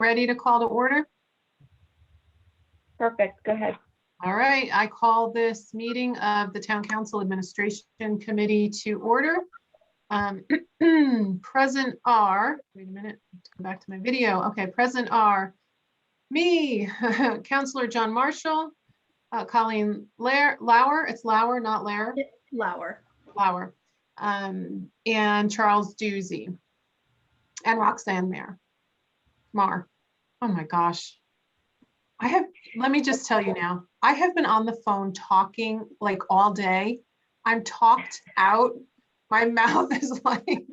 ready to call to order? Perfect, go ahead. All right, I call this meeting of the Town Council Administration Committee to order. Present are, wait a minute, I have to go back to my video. Okay, present are me, Councilor John Marshall, Colleen Lauer, it's Lauer, not Lair. Lauer. Lauer, and Charles Doozy, and Roxanne Marr. Oh my gosh. Let me just tell you now, I have been on the phone talking like all day. I'm talked out. My mouth is like,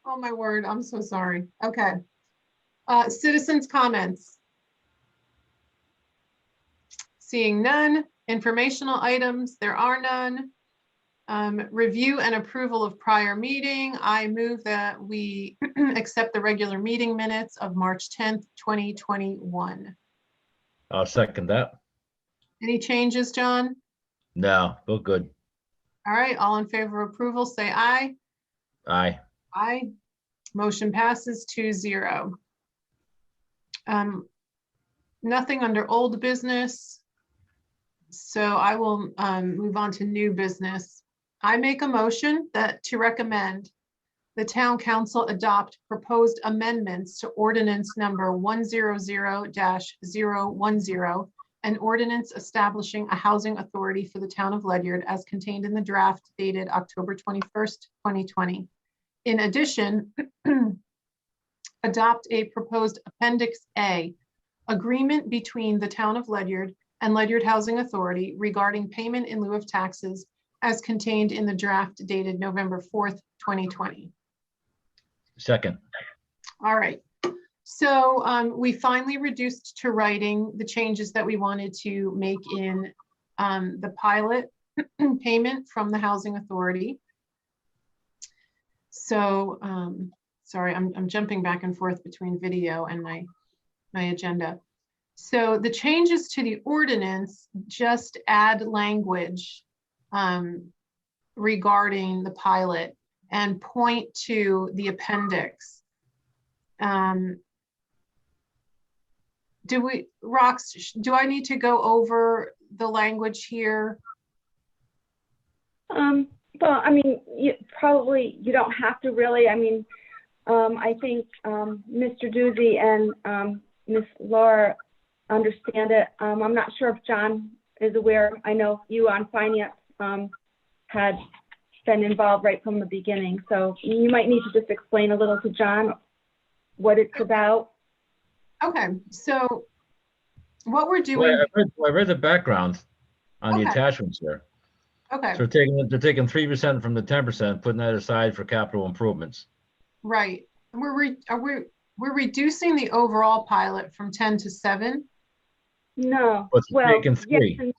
oh my word, I'm so sorry. Okay. Citizens' comments. Seeing none. Informational items, there are none. Review and approval of prior meeting. I move that we accept the regular meeting minutes of March 10th, 2021. I'll second that. Any changes, John? No, look good. All right, all in favor of approval, say aye. Aye. Aye. Motion passes 2-0. Nothing under old business. So I will move on to new business. I make a motion that to recommend the Town Council adopt proposed amendments to Ordinance number 100-010, an ordinance establishing a housing authority for the Town of Ledyard as contained in the draft dated October 21st, 2020. In addition, adopt a proposed Appendix A, agreement between the Town of Ledyard and Ledyard Housing Authority regarding payment in lieu of taxes as contained in the draft dated November 4th, 2020. Second. All right. So we finally reduced to writing the changes that we wanted to make in the pilot payment from the Housing Authority. So, sorry, I'm jumping back and forth between video and my agenda. So the changes to the ordinance just add language regarding the pilot and point to the appendix. Rox, do I need to go over the language here? Well, I mean, you don't have to really. I mean, I think Mr. Doozy and Ms. Laura understand it. I'm not sure if John is aware. I know you on finance had been involved right from the beginning. So you might need to just explain a little to John what it's about. Okay, so what we're doing. Well, I read the background on the attachments here. Okay. So they're taking 3% from the 10%, putting that aside for capital improvements. Right. And we're reducing the overall pilot from 10 to 7. No. But Well, taking 3. yes and,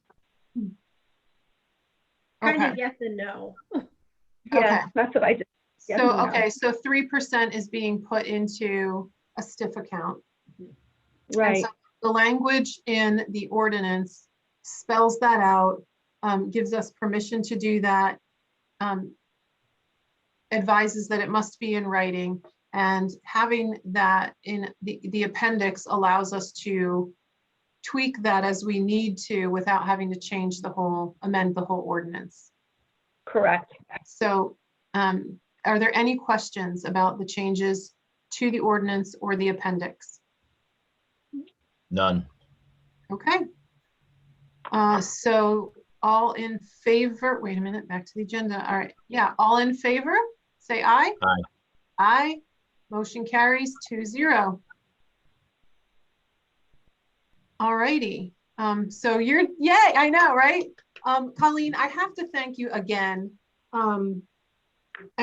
Kind Okay. of yes and no. yeah, Okay. that's what I did. Yes So, and no. okay, so 3% is being put into a stiff account. Right. And so the language in the ordinance spells that out, gives us permission to do that, advises that it must be in writing, and having that in the appendix allows us to tweak that as we need to without having to amend the whole ordinance. Correct. So are there any questions about the changes to the ordinance or the appendix? None. Okay. So all in favor, wait a minute, back to the agenda. All right, yeah, all in favor, say aye. Aye. Aye, motion carries 2-0. All righty, so yay, I know, right? Colleen, I have to thank you again. And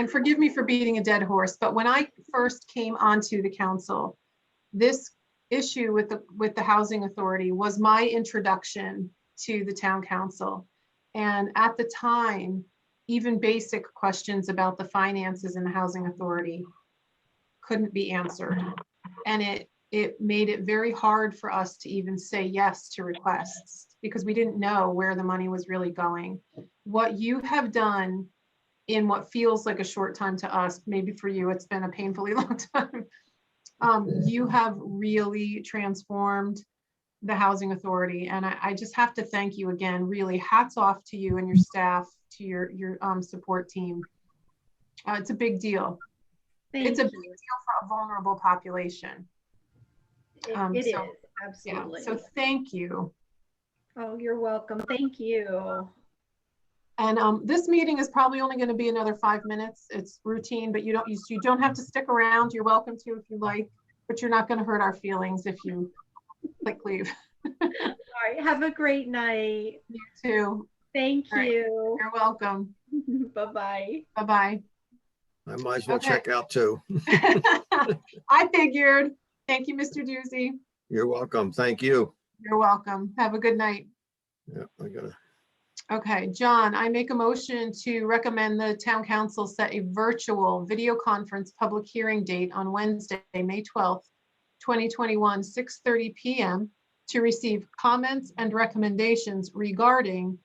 forgive me for beating a dead horse, but when I first came onto the council, this issue with the Housing Authority was my introduction to the Town Council. And at the time, even basic questions about the finances in the Housing Authority couldn't be answered. And it made it very hard for us to even say yes to requests because we didn't know where the money was really going. What you have done in what feels like a short time to us. Maybe for you, it's been a painfully long time. You have really transformed the Housing Authority. And I just have to thank you again, really hats off to you and your staff, to your support team. It's a big deal. It's a big deal for a vulnerable population. It is, Yeah, absolutely. so thank you. Oh, you're welcome. Thank you. And this meeting is probably only going to be another 5 minutes. It's routine, but you don't have to stick around. You're welcome to if you like, but you're not going to hurt our feelings if you click leave. All right. Have a great night. You too. Thank All right. you. You're welcome. Bye-bye. Bye-bye. I might as well Okay. check out too. I figured. Thank you, Mr. Doozy. You're welcome. Thank you. You're welcome. Have a good night. Yeah, I gotta. Okay, John, I make a motion to recommend the town council set a virtual video conference public hearing date on Wednesday, May 12th, 2021, 6:30 p.m. to receive comments and recommendations regarding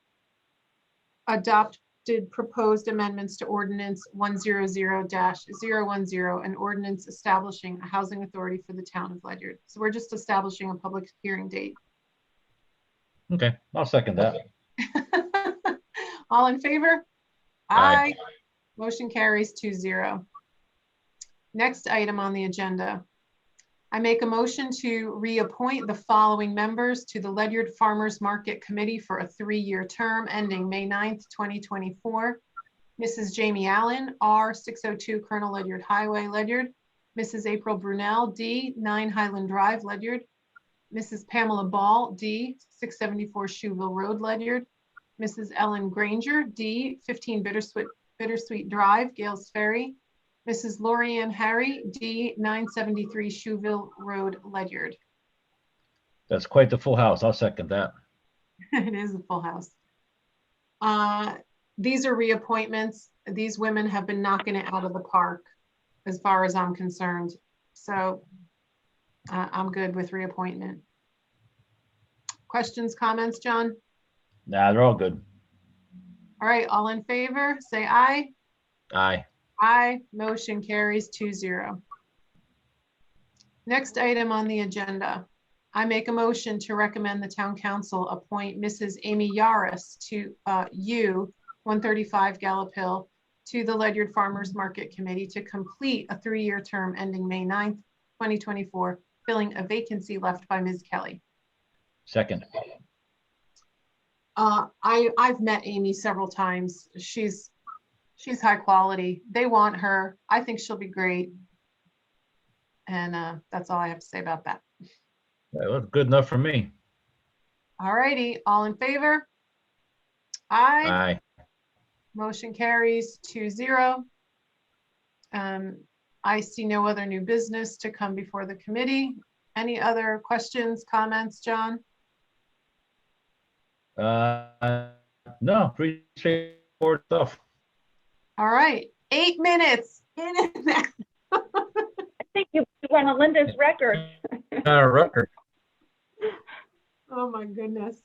adopted proposed amendments to Ordinance 100-010 and Ordinance Establishing a Housing Authority for the Town of Ledyard. So we're just establishing a public hearing date. Okay, I'll second that. All in favor? Aye. Motion carries 2-0. Next item on the agenda. I make a motion to reappoint the following members to the Ledyard Farmers Market Committee for a 3-year term ending May 9th, 2024. Mrs. Jami Allyn, R, 602 Colonel Ledyard Highway, Ledyard. Mrs. April Brunel, D, 9 Highland Drive, Ledyard. Mrs. Pamela Ball, D, 674 Shoeville Road, Ledyard. Mrs. Ellen Granger, D, 15 Bittersweet Drive, Gales Ferry. Mrs. Lorianne Harry, D, 973 Shoeville Road, Ledyard. That's quite the full house. I'll second that. It is a full house. These are reappointments. These women have been knocking it out of the park as far as I'm concerned. So I'm good with reappointment. Questions, comments, John? Nah, they're all good. All right, all in favor, say aye. Aye. Aye, motion carries 2-0. Next item on the agenda. I make a motion to recommend the town council appoint Mrs. Amy Yaris to U 135 Gallop Hill to the Ledyard Farmers Market Committee to complete a 3-year term ending May 9th, 2024, filling a vacancy left by Ms. Kelly. Second. I've met Amy several times. She's high quality. They want her. I think she'll be great. And that's all I have to say about that. That was good enough for me. All righty, all in favor? Aye. Aye. Motion carries 2-0. I see no other new business to come before the committee. Any other questions, comments, John? No, pretty straightforward stuff. All right, 8 minutes. In and out. I think you went on Linda's record. Not a record. Oh my goodness.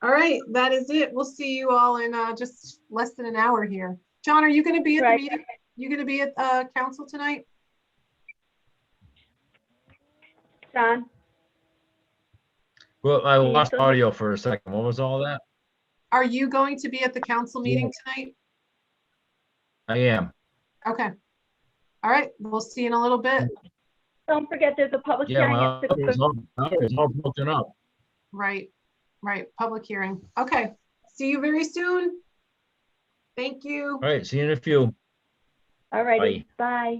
All right, that is it. We'll see you all in just less than an hour here. John, are you going to be at the meeting? You going to be at council tonight? John, Well, I you lost still- audio for a second. What was all that? Are you going to be at the council meeting tonight? I am. Okay. All right, we'll see you in a little bit. don't forget there's a public Yeah, hearing my at audio is 6:30. all broken up. Right, public hearing. Okay, see you very soon. Thank you. All right, see you in a few. All righty, bye.